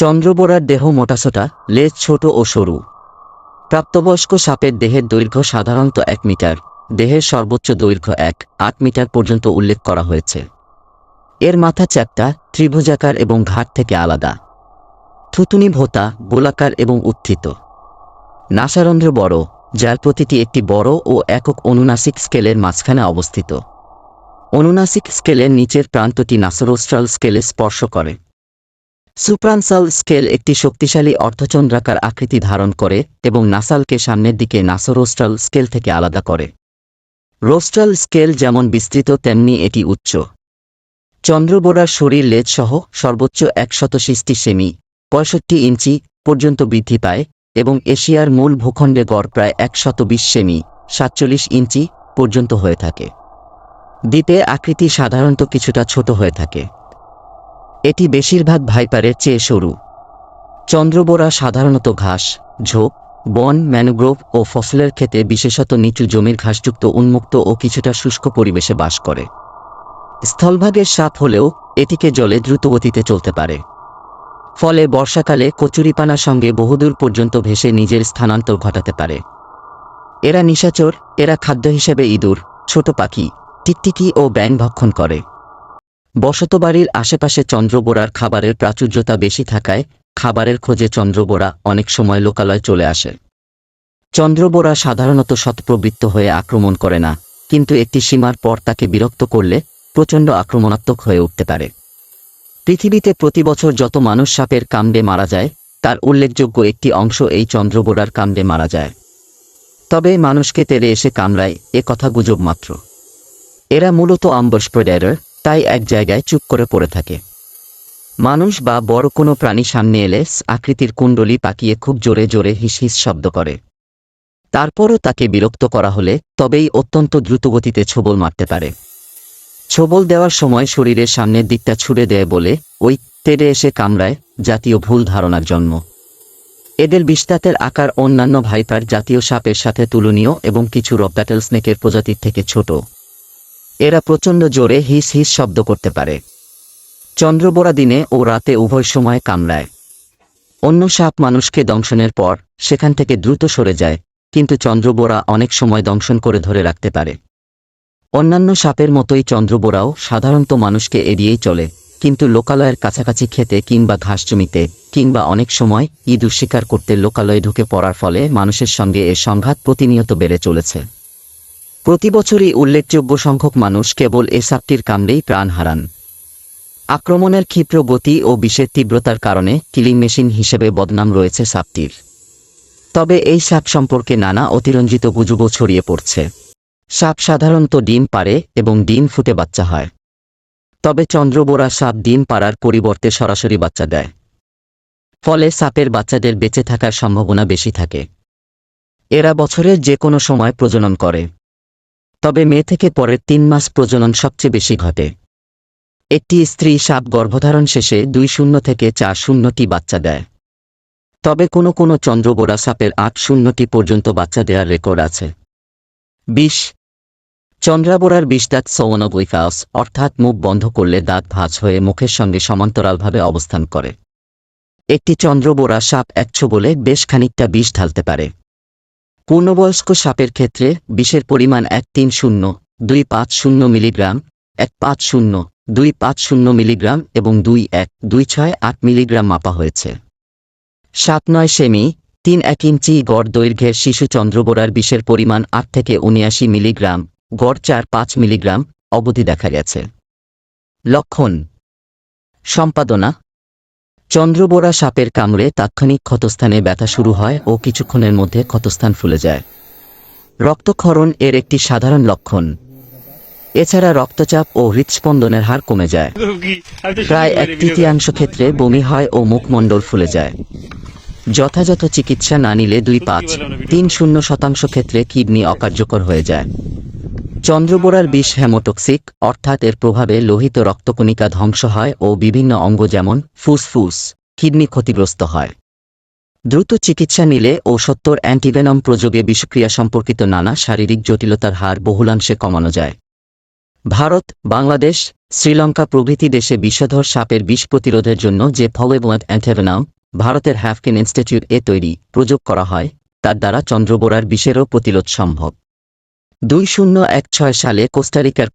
চন্দ্রবোরার দেহ মোটাসোটা, লেজ ছোট ও সরু। প্রাপ্তবয়স্ক সাপের দেহের দৈর্ঘ্য সাধারণত 1 মিটার, দেহের সর্বোচ্চ দৈর্ঘ্য 1.8 মিটার পর্যন্ত উল্লেখ করা হয়েছে। এর মাথা চ্যাপ্টা, ত্রিভুজাকার এবং ঘাট থেকে আলাদা। থুতুনি ভোঁতা, গোলাকার এবং উত্থিত। নাসারন্ধ্র বড়, যার প্রতিটি একটি বড় ও একক অনুনাসিক স্কেলের মাঝখানে অবস্থিত। অনুনাসিক স্কেলের নিচের প্রান্তটি নাসোরোস্ট্রাল স্কেলে স্পর্শ করে। সুপ্রানসাল স্কেল একটি শক্তিশালী অর্ধচন্দ্রাকার আকৃতি ধারণ করে এবং নাসালকে সামনের দিকে নাসোরোস্ট্রাল স্কেল থেকে আলাদা করে। রোস্ট্রাল স্কেল যেমন বিস্তৃত তেমনি এটি উচ্চ। চন্দ্রবোরার শরীর লেজ সহ সর্বোচ্চ 160 সেমি (65 ইঞ্চি) পর্যন্ত বৃদ্ধি পায় এবং এশিয়ার মূল ভূখণ্ডে গড় প্রায় 120 সেমি (47 ইঞ্চি) পর্যন্ত হয়ে থাকে। দ্বীপে আকৃতি সাধারণত কিছুটা ছোট হয়ে থাকে। এটি বেশিরভাগ ভাইপারের চেয়ে সরু। চন্দ্রবোরা সাধারণত ঘাস, ঝোপ, বন, ম্যানগ্রোভ ও ফসলের ক্ষেতে বিশেষত নিচু জমির ঘাসযুক্ত উন্মুক্ত ও কিছুটা শুষ্ক পরিবেশে বাস করে। স্থলভাগের সাপ হলেও এটিকে জলে দ্রুতগতিতে চলতে পারে। ফলে বর্ষাকালে কচুরিপানার সঙ্গে বহুদূর পর্যন্ত ভেসে নিজের স্থানান্তর ঘটাতে পারে। এরা নিশাচর, এরা খাদ্য হিসেবে ইঁদুর, ছোট পাখি, টিকটিকি ও ব্যাঙ ভক্ষণ করে। বসতবাড়ির আশেপাশে চন্দ্রবোরার খাবারের প্রাচুর্যতা বেশি থাকায় খাবারের খোঁজে চন্দ্রবোরা অনেক সময় লোকালয়ে চলে আসে। চন্দ্রবোরা সাধারণত শতপ্রবৃত্ত হয়ে আক্রমণ করে না, কিন্তু একটি সীমার পর তাকে বিরক্ত করলে প্রচণ্ড আক্রমণাত্মক হয়ে উঠতে পারে। পৃথিবীতে প্রতি বছর যত মানুষ সাপের কামড়ে মারা যায়, তার উল্লেখযোগ্য একটি অংশ এই চন্দ্রবোরার কামড়ে মারা যায়। তবে মানুষকে তেড়ে এসে কামড়ায় এ কথা গুজব মাত্র। এরা মূলত অ্যাম্বুশ প্রেডেটর, তাই এক জায়গায় চুপ করে পড়ে থাকে। মানুষ বা বড় কোনো প্রাণী সামনে এলে আকৃতির কুণ্ডলী পাকিয়ে খুব জোরে জোরে হিস হিস শব্দ করে। তারপরও তাকে বিরক্ত করা হলে তবেই অত্যন্ত দ্রুতগতিতে ছোবল মারতে পারে। ছোবল দেওয়ার সময় শরীরের সামনের দিকটা ছুড়ে দেয় বলে ওই তেড়ে এসে কামড়ায় জাতীয় ভুল ধারণার জন্ম। এদের বিষদাঁতের আকার অন্যান্য ভাইপার জাতীয় সাপের সাথে তুলনীয় এবং কিছু রকব্যাটল স্নেকের প্রজাতির থেকে ছোট। এরা প্রচণ্ড জোরে হিস হিস শব্দ করতে পারে। চন্দ্রবোরা দিনে ও রাতে উভয় সময় কামড়ায়। অন্য সাপ মানুষকে দংশনের পর সেখান থেকে দ্রুত সরে যায়, কিন্তু চন্দ্রবোরা অনেক সময় দংশন করে ধরে রাখতে পারে। অন্যান্য সাপের মতোই চন্দ্রবোরাও সাধারণত মানুষকে এড়িয়েই চলে, কিন্তু লোকালয়ের কাছাকাছি খেতে কিংবা ঘাস জমিতে কিংবা অনেক সময় ইঁদুর শিকার করতে লোকালয়ে ঢুকে পড়ার ফলে মানুষের সঙ্গে এর সংঘাত প্রতিনিয়ত বেড়ে চলেছে। প্রতি বছরই উল্লেখযোগ্য সংখ্যক মানুষ কেবল এ সাপটির কামড়েই প্রাণ হারান। আক্রমণের ক্ষিপ্র গতি ও বিষের তীব্রতার কারণে কিলিং মেশিন হিসেবে বদনাম রয়েছে সাপটির। তবে এই সাপ সম্পর্কে নানা অতিরঞ্জিত গুজবও ছড়িয়ে পড়ছে। সাপ সাধারণত ডিম পাড়ে এবং ডিম ফুটে বাচ্চা হয়। তবে চন্দ্রবোরা সাপ ডিম পাড়ার পরিবর্তে সরাসরি বাচ্চা দেয়। ফলে সাপের বাচ্চাদের বেঁচে থাকার সম্ভাবনা বেশি থাকে। এরা বছরের যে কোনো সময় প্রজনন করে। তবে মে থেকে পরের 3 মাস প্রজনন সবচেয়ে বেশি ঘটে। একটি স্ত্রী সাপ গর্ভধারণ শেষে 20 থেকে 40টি বাচ্চা দেয়। তবে কোনো কোনো চন্দ্রবোরা সাপের 80টি পর্যন্ত বাচ্চা দেওয়ার রেকর্ড আছে। বিষ। চন্দ্রবোরার বিষদাঁত সওয়ানোগলিফাস, অর্থাৎ মুখ বন্ধ করলে দাঁত ভাঁজ হয়ে মুখের সঙ্গে সমান্তরালভাবে অবস্থান করে। একটি চন্দ্রবোরা সাপ এক ছোবলে বেশ খানিকটা বিষ ঢালতে পারে। পূর্ণবয়স্ক সাপের ক্ষেত্রে বিষের পরিমাণ 130-250 মিলিগ্রাম, 150-250 মিলিগ্রাম এবং 21268 মিলিগ্রাম মাপা হয়েছে। 7-9 সেমি (3-1 ইঞ্চি) গড় দৈর্ঘ্যের শিশু চন্দ্রবোরার বিষের পরিমাণ 8 থেকে 79 মিলিগ্রাম, গড় 4-5 মিলিগ্রাম অবধি দেখা গেছে। লক্ষণ। সম্পাদনা। চন্দ্রবোরা সাপের কামড়ে তাৎক্ষণিক ক্ষতস্থানে ব্যথা শুরু হয় ও কিছুক্ষণের মধ্যে ক্ষতস্থান ফুলে যায়। রক্তক্ষরণ এর একটি সাধারণ লক্ষণ। এছাড়া রক্তচাপ ও হৃৎস্পন্দনের হার কমে যায়। প্রায় 1/3 ক্ষেত্রে বমি হয় ও মুখমণ্ডল ফুলে যায়। যথাযথ চিকিৎসা না নিলে 2.5-3.0% ক্ষেত্রে কিডনি অকার্যকর হয়ে যায়। চন্দ্রবোরার বিষ হেমোটক্সিক, অর্থাৎ এর প্রভাবে লোহিত রক্তকণিকা ধ্বংস হয় ও বিভিন্ন অঙ্গ যেমন ফুসফুস, কিডনি ক্ষতিগ্রস্ত হয়। দ্রুত চিকিৎসা নিলে ও 70 অ্যান্টিভেনম প্রযোগে বিষক্রিয়া সম্পর্কিত নানা শারীরিক জটিলতার হার বহুলাংশে কমানো যায়। ভারত, বাংলাদেশ, শ্রীলঙ্কা প্রভৃতি দেশে বিষধর সাপের বিষ প্রতিরোধের জন্য যে ফলোয়েবল্যান্ড অ্যান্টিভেনাম ভারতের হ্যাফকিন ইনস্টিটিউট এ তৈরি প্রযোগ করা হয়, তার দ্বারা চন্দ্রবোরার বিষেরও প্রতিরোধ সম্ভব। 2016 সালে কোস্টারিকার